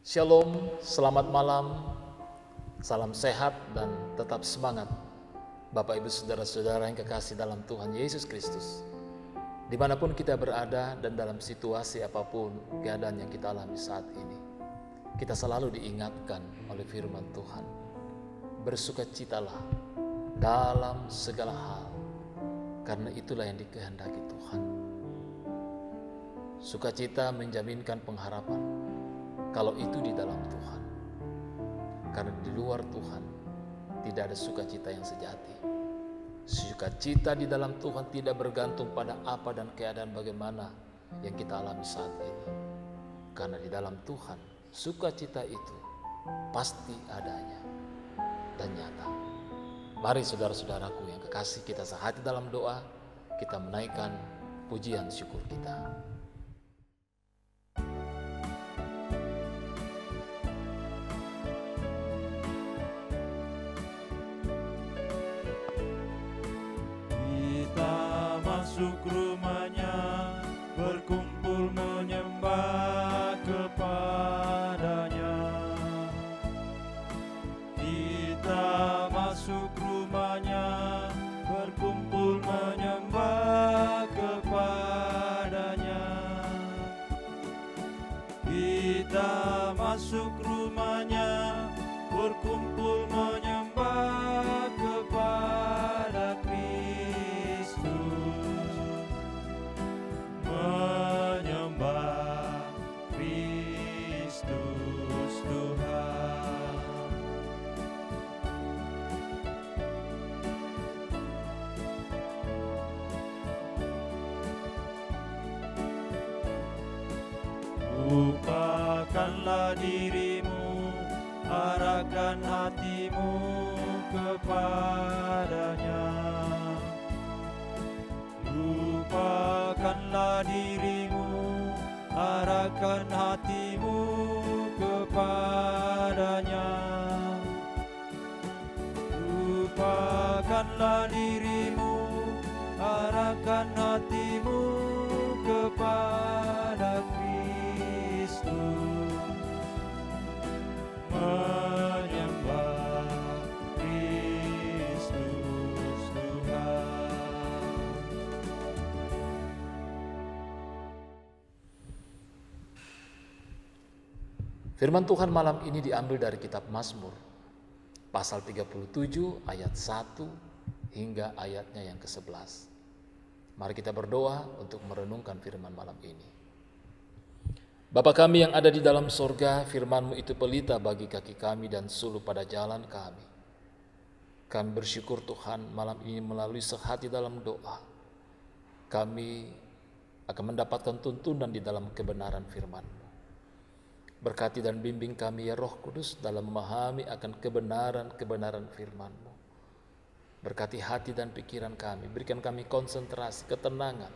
Shalom, selamat malam, salam sehat dan tetap semangat Bapak Ibu Saudara-saudara yang kekasih dalam Tuhan Yesus Kristus. Dimanapun kita berada dan dalam situasi apapun keadaan yang kita alami saat ini, kita selalu diingatkan oleh firman Tuhan. Bersukacitalah dalam segala hal, karena itulah yang dikehendaki Tuhan. Sukacita menjaminkan pengharapan, kalau itu di dalam Tuhan. Karena di luar Tuhan tidak ada sukacita yang sejati. Sukacita di dalam Tuhan tidak bergantung pada apa dan keadaan bagaimana yang kita alami saat ini. Karena di dalam Tuhan sukacita itu pasti adanya dan nyata. Mari saudara-saudaraku yang kekasih, kita sehati dalam doa, kita menaikkan pujian syukur kita. Masuk rumahnya, berkumpul menyembah kepadanya. Kita masuk rumahnya, berkumpul menyembah kepadanya. Kita masuk rumahnya, berkumpul menyembah kepada menyembah Kristus Tuhan. Lupakanlah dirimu, arahkan hatimu kepadanya. Lupakanlah dirimu, arahkan hatimu kepadanya. Lupakanlah dirimu, arahkan hatimu kepada Kristus. Menyembah Kristus Tuhan. Firman Tuhan malam ini diambil dari kitab Mazmur, pasal 37 ayat 1 hingga ayatnya yang ke-11. Mari kita berdoa untuk merenungkan firman malam ini. Bapa kami yang ada di dalam sorga, firman-Mu itu pelita bagi kaki kami dan suluh pada jalan kami. Kami bersyukur Tuhan malam ini melalui sehati dalam doa, kami akan mendapatkan tuntunan di dalam kebenaran firman-Mu. Berkati dan bimbing kami ya Roh Kudus dalam memahami akan kebenaran-kebenaran firman-Mu. Berkati hati dan pikiran kami, berikan kami konsentrasi, ketenangan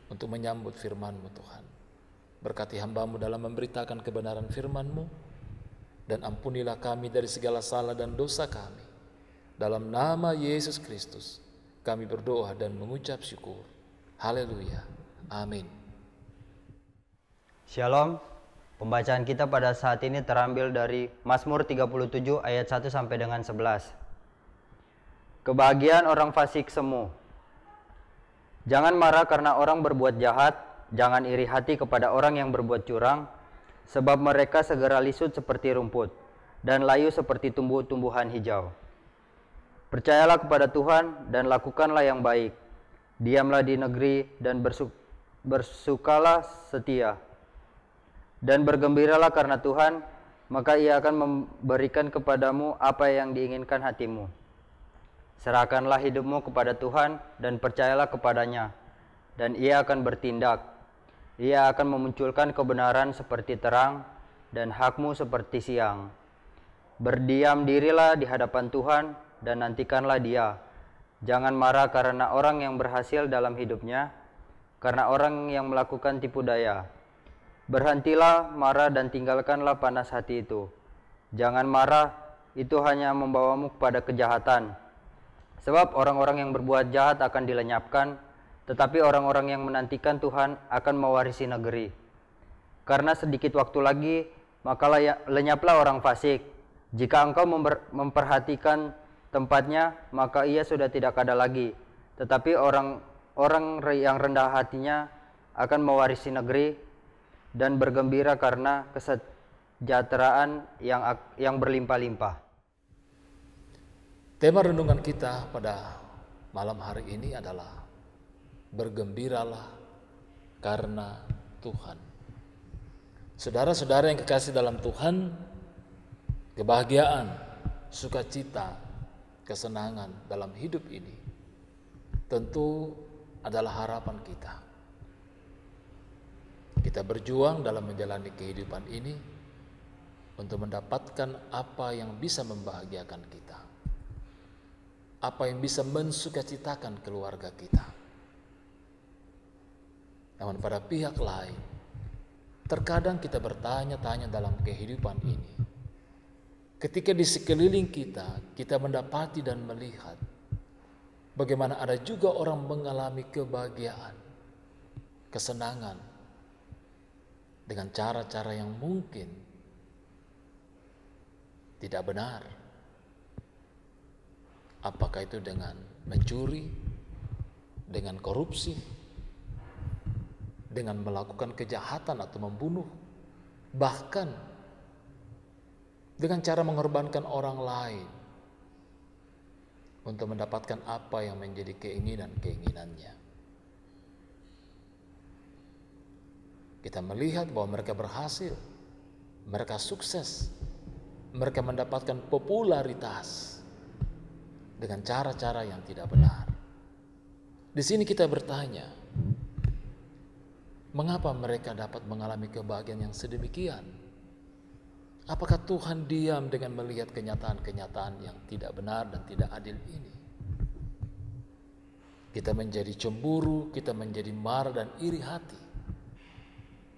untuk menyambut firman-Mu Tuhan. Berkati hamba-Mu dalam memberitakan kebenaran firman-Mu, dan ampunilah kami dari segala salah dan dosa kami. Dalam nama Yesus Kristus kami berdoa dan mengucap syukur. Haleluya. Amin. Shalom, pembacaan kita pada saat ini terambil dari Mazmur 37 ayat 1 sampai dengan 11. Kebahagiaan orang fasik semu. Jangan marah karena orang berbuat jahat, jangan iri hati kepada orang yang berbuat curang, sebab mereka segera lisut seperti rumput, dan layu seperti tumbuh-tumbuhan hijau. Percayalah kepada Tuhan dan lakukanlah yang baik. Diamlah di negeri dan bersukalah setia. Dan bergembiralah karena Tuhan, maka Ia akan memberikan kepadamu apa yang diinginkan hatimu. Serahkanlah hidupmu kepada Tuhan dan percayalah kepadanya, dan Ia akan bertindak. Ia akan memunculkan kebenaran seperti terang dan hakmu seperti siang. Berdiam dirilah di hadapan Tuhan dan nantikanlah Dia. Jangan marah karena orang yang berhasil dalam hidupnya, karena orang yang melakukan tipu daya. Berhentilah marah dan tinggalkanlah panas hati itu. Jangan marah, itu hanya membawamu kepada kejahatan. Sebab orang-orang yang berbuat jahat akan dilenyapkan, tetapi orang-orang yang menantikan Tuhan akan mewarisi negeri. karena sedikit waktu lagi maka lenyaplah orang fasik. Jika engkau memperhatikan tempatnya, maka ia sudah tidak ada lagi. Tetapi orang yang rendah hatinya akan mewarisi negeri dan bergembira karena kesejahteraan yang berlimpah-limpah. Tema renungan kita pada malam hari ini adalah bergembiralah karena Tuhan. Saudara-saudara yang kekasih dalam Tuhan, kebahagiaan, sukacita, kesenangan dalam hidup ini tentu adalah harapan kita. Kita berjuang dalam menjalani kehidupan ini untuk mendapatkan apa yang bisa membahagiakan kita, apa yang bisa mensukacitakan keluarga kita. Namun pada pihak lain, terkadang kita bertanya-tanya dalam kehidupan ini. Ketika di sekeliling kita mendapati dan melihat bagaimana ada juga orang mengalami kebahagiaan, kesenangan dengan cara-cara yang mungkin tidak benar. Apakah itu dengan mencuri, dengan korupsi, dengan melakukan kejahatan atau membunuh, bahkan dengan cara mengorbankan orang lain untuk mendapatkan apa yang menjadi keinginannya. Kita melihat bahwa mereka berhasil, mereka sukses, mereka mendapatkan popularitas dengan cara-cara yang tidak benar. Di sini kita bertanya, mengapa mereka dapat mengalami kebahagiaan yang sedemikian? Apakah Tuhan diam dengan melihat kenyataan-kenyataan yang tidak benar dan tidak adil ini? Kita menjadi cemburu, kita menjadi marah dan iri hati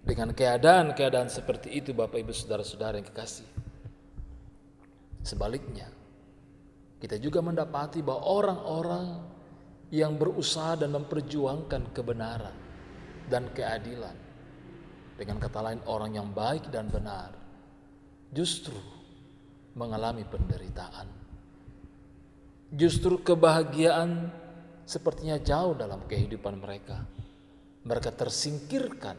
dengan keadaan-keadaan seperti itu, Bapak Ibu Saudara-saudara yang kekasih. Sebaliknya, kita juga mendapati bahwa orang-orang yang berusaha dan memperjuangkan kebenaran dan keadilan, dengan kata lain orang yang baik dan benar, justru mengalami penderitaan. Justru kebahagiaan sepertinya jauh dalam kehidupan mereka. Mereka tersingkirkan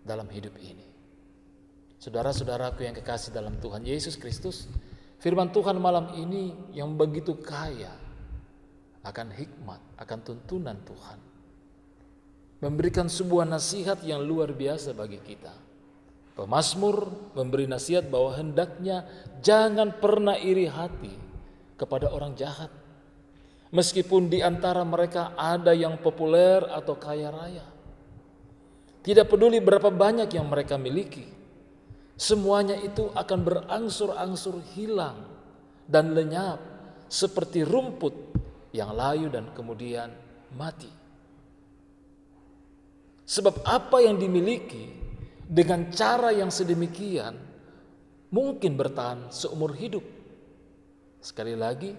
dalam hidup ini. Saudara-saudaraku yang kekasih dalam Tuhan Yesus Kristus, firman Tuhan malam ini yang begitu kaya akan hikmat, akan tuntunan Tuhan, memberikan sebuah nasihat yang luar biasa bagi kita. Pemazmur memberi nasihat bahwa hendaknya jangan pernah iri hati kepada orang jahat, meskipun di antara mereka ada yang populer atau kaya raya. Tidak peduli berapa banyak yang mereka miliki, semuanya itu akan berangsur-angsur hilang dan lenyap seperti rumput yang layu dan kemudian mati. Sebab apa yang dimiliki dengan cara yang sedemikian mungkin bertahan seumur hidup. Sekali lagi,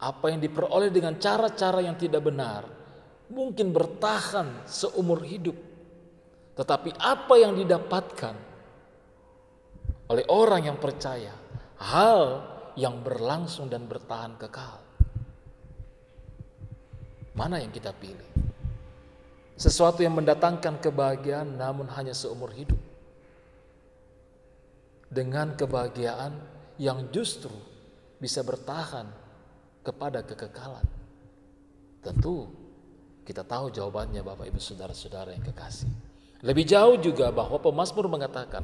apa yang diperoleh dengan cara-cara yang tidak benar mungkin bertahan seumur hidup. Tetapi apa yang didapatkan oleh orang yang percaya, hal yang berlangsung dan bertahan kekal. Mana yang kita pilih? Sesuatu yang mendatangkan kebahagiaan namun hanya seumur hidup, dengan kebahagiaan yang justru bisa bertahan kepada kekekalan? Tentu kita tahu jawabannya, Bapak Ibu Saudara-saudara yang kekasih. Lebih jauh juga bahwa pemazmur mengatakan,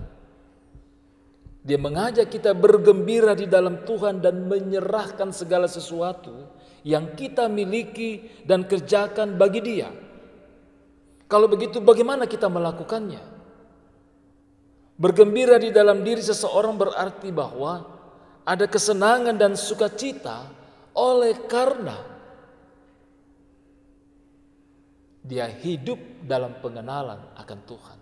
dia mengajak kita bergembira di dalam Tuhan dan menyerahkan segala sesuatu yang kita miliki dan kerjakan bagi Dia. Kalau begitu bagaimana kita melakukannya? Bergembira di dalam diri seseorang berarti bahwa ada kesenangan dan sukacita oleh karena dia hidup dalam pengenalan akan Tuhan.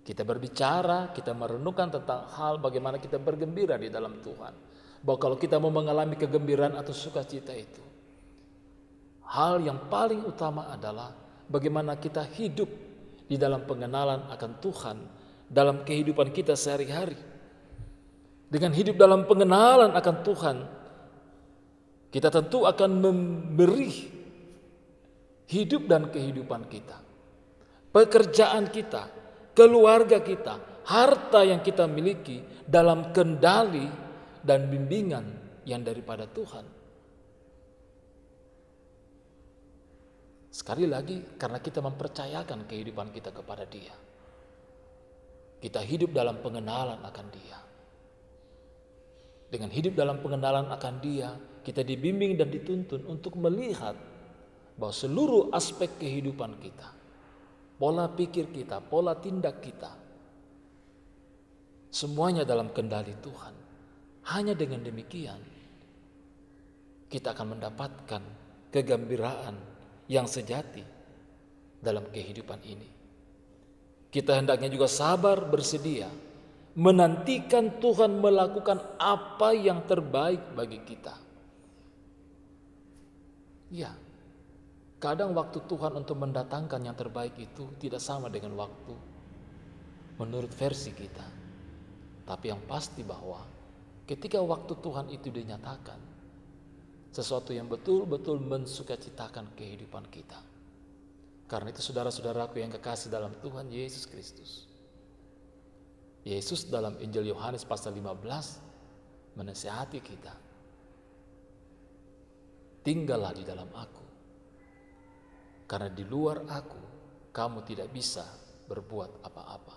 Kita berbicara, kita merenungkan tentang hal bagaimana kita bergembira di dalam Tuhan. Bahwa kalau kita mau mengalami kegembiraan atau sukacita itu, hal yang paling utama adalah bagaimana kita hidup di dalam pengenalan akan Tuhan dalam kehidupan kita sehari-hari. Dengan hidup dalam pengenalan akan Tuhan, kita tentu akan memberi hidup dan kehidupan kita, pekerjaan kita, keluarga kita, harta yang kita miliki dalam kendali dan bimbingan yang daripada Tuhan. Sekali lagi, karena kita mempercayakan kehidupan kita kepada Dia. Kita hidup dalam pengenalan akan Dia. Dengan hidup dalam pengenalan akan Dia, kita dibimbing dan dituntun untuk melihat bahwa seluruh aspek kehidupan kita, pola pikir kita, pola tindak kita, semuanya dalam kendali Tuhan. Hanya dengan demikian, kita akan mendapatkan kegembiraan yang sejati dalam kehidupan ini. Kita hendaknya juga sabar bersedia menantikan Tuhan melakukan apa yang terbaik bagi kita. Ya, kadang waktu Tuhan untuk mendatangkan yang terbaik itu tidak sama dengan waktu menurut versi kita. Tapi yang pasti bahwa ketika waktu Tuhan itu dinyatakan, sesuatu yang betul-betul mensukacitakan kehidupan kita. Karena itu saudara-saudaraku yang kekasih dalam Tuhan Yesus Kristus, Yesus dalam Injil Yohanes pasal 15 menasihati kita, tinggallah di dalam aku, karena di luar aku kamu tidak bisa berbuat apa-apa.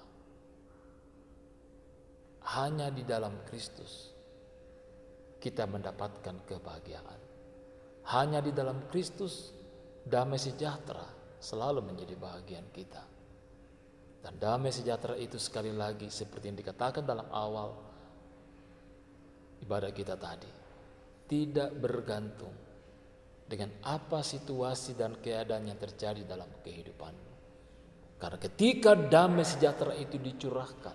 Hanya di dalam Kristus kita mendapatkan kebahagiaan. Hanya di dalam Kristus damai sejahtera selalu menjadi bahagian kita. Dan damai sejahtera itu sekali lagi seperti yang dikatakan dalam awal ibadah kita tadi, tidak bergantung dengan apa situasi dan keadaan yang terjadi dalam kehidupanmu. Karena ketika damai sejahtera itu dicurahkan,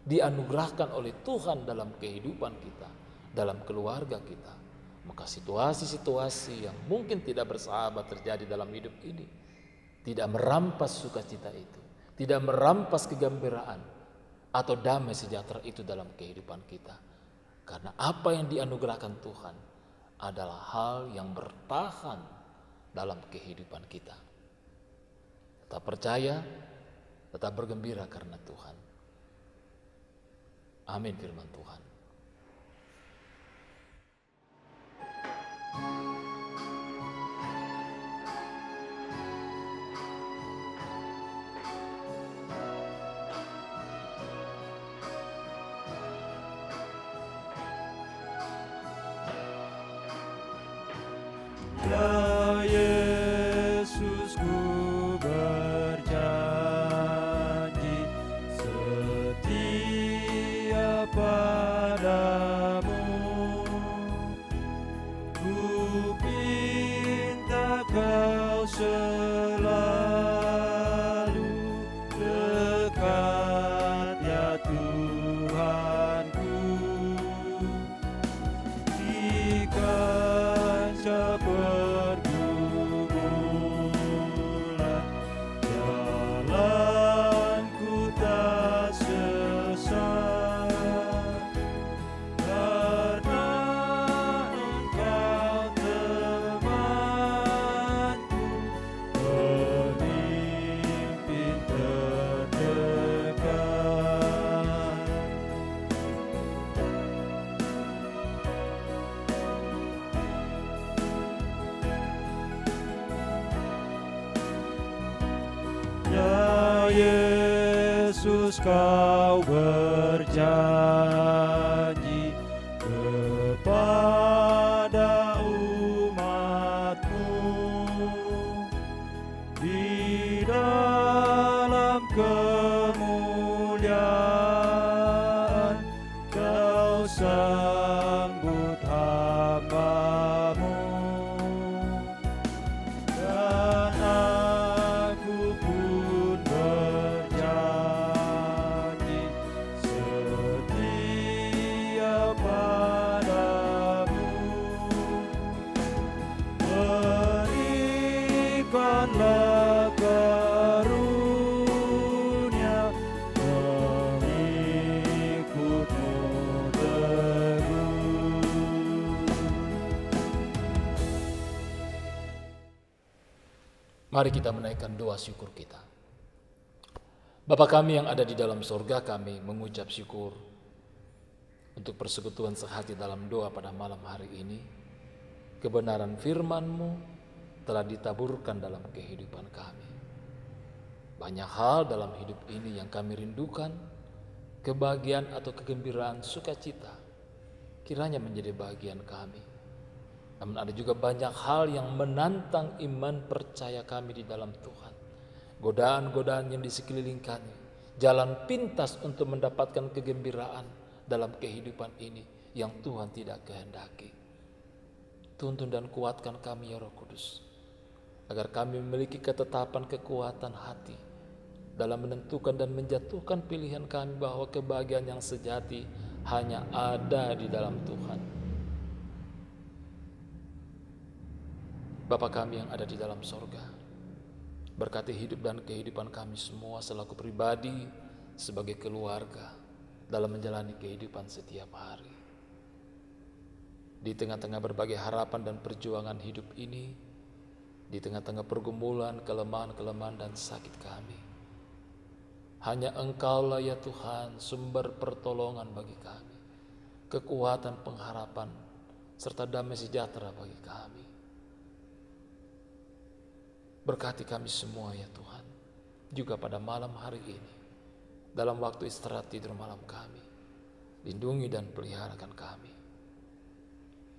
dianugerahkan oleh Tuhan dalam kehidupan kita, dalam keluarga kita, maka situasi-situasi yang mungkin tidak bersahabat terjadi dalam hidup ini tidak merampas sukacita itu, tidak merampas kegembiraan atau damai sejahtera itu dalam kehidupan kita. Karena apa yang dianugerahkan Tuhan adalah hal yang bertahan dalam kehidupan kita. Tetap percaya, tetap bergembira karena Tuhan. Amin firman Tuhan. Ya Yesus, ku berjanji setia padamu. Ku minta kau selalu dekat, ya Tuhanku. Di kancah pergumulan, jalanku tak sesat, karena Engkau temanku, pemimpin terdekat. Ya Yesus, kau berjanji kepada umat-Mu, di dalam kemuliaan kau sambut hamba-Mu. Dan aku pun berjanji setia padamu. Berikanlah karunia Mari kita menaikkan doa syukur kita. Bapa kami yang ada di dalam sorga, kami mengucap syukur untuk persekutuan sehati dalam doa pada malam hari ini. Kebenaran firman-Mu telah ditaburkan dalam kehidupan kami. Banyak hal dalam hidup ini yang kami rindukan, kebahagiaan atau kegembiraan, sukacita, kiranya menjadi bagian kami. Namun ada juga banyak hal yang menantang iman percaya kami di dalam Tuhan. Godaan-godaan yang di sekeliling kami, jalan pintas untuk mendapatkan kegembiraan dalam kehidupan ini yang Tuhan tidak kehendaki. Tuntun dan kuatkan kami ya Roh Kudus, agar kami memiliki ketetapan kekuatan hati dalam menentukan dan menjatuhkan pilihan kami bahwa kebahagiaan yang sejati hanya ada di dalam Tuhan. Bapa kami yang ada di dalam sorga, berkati hidup dan kehidupan kami semua selaku pribadi, sebagai keluarga, dalam menjalani kehidupan setiap hari. Di tengah-tengah berbagai harapan dan perjuangan hidup ini, di tengah-tengah pergumulan, kelemahan-kelemahan dan sakit kami, hanya Engkaulah ya Tuhan sumber pertolongan bagi kami, kekuatan, pengharapan, serta damai sejahtera bagi kami. Berkati kami semua ya Tuhan, juga pada malam hari ini, dalam waktu istirahat tidur malam kami, lindungi dan peliharakan kami.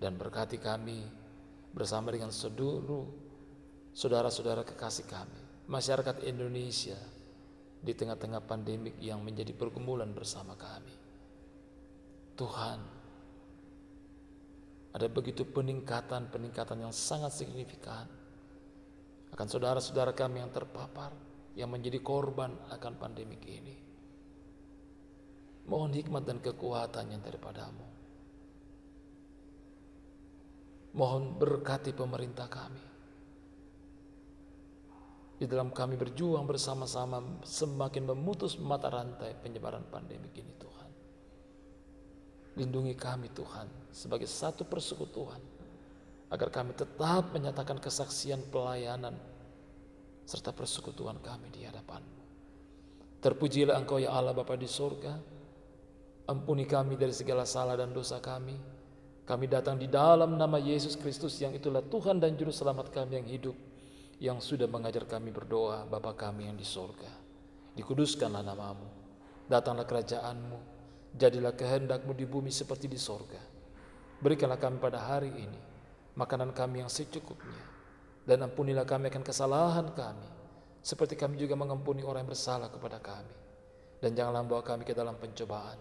Dan berkati kami bersama dengan seluruh saudara-saudara kekasih kami, masyarakat Indonesia, di tengah-tengah pandemik yang menjadi pergumulan bersama kami. Tuhan, ada begitu peningkatan yang sangat signifikan akan saudara-saudara kami yang terpapar, yang menjadi korban akan pandemik ini. Mohon hikmat dan kekuatan yang daripada-Mu. Mohon berkati pemerintah kami. Di dalam kami berjuang bersama-sama semakin memutus mata rantai penyebaran pandemik ini Tuhan. Lindungi kami Tuhan sebagai satu persekutuan, agar kami tetap menyatakan kesaksian pelayanan serta persekutuan kami di hadapan-Mu. Terpujilah Engkau ya Allah Bapa di surga. Ampuni kami dari segala salah dan dosa kami. Kami datang di dalam nama Yesus Kristus yang itulah Tuhan dan Juru Selamat kami yang hidup, yang sudah mengajar kami berdoa. Bapa kami yang di surga, dikuduskanlah nama-Mu, datanglah kerajaan-Mu, jadilah kehendak-Mu di bumi seperti di surga. Berikanlah kami pada hari ini makanan kami yang secukupnya, dan ampunilah kami akan kesalahan kami, seperti kami juga mengampuni orang yang bersalah kepada kami. Dan janganlah bawa kami ke dalam pencobaan,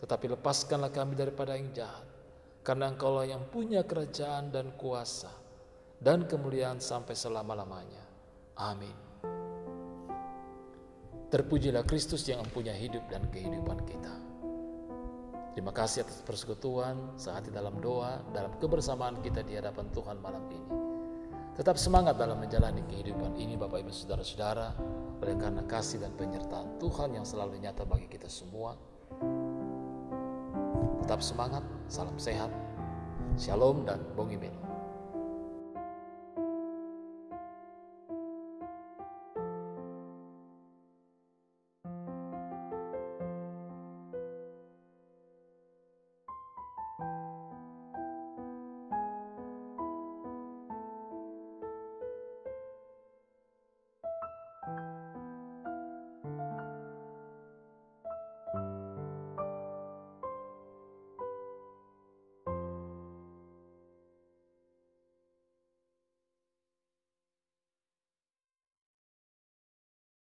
tetapi lepaskanlah kami daripada yang jahat, karena Engkaulah yang punya kerajaan dan kuasa dan kemuliaan sampai selama-lamanya. Amin. Terpujilah Kristus yang mempunyai hidup dan kehidupan kita. Terima kasih atas persekutuan sehati dalam doa, dalam kebersamaan kita di hadapan Tuhan malam ini. Tetap semangat dalam menjalani kehidupan ini Bapak Ibu Saudara-saudara, oleh karena kasih dan penyertaan Tuhan yang selalu nyata bagi kita semua. Tetap semangat, salam sehat, shalom dan bong email.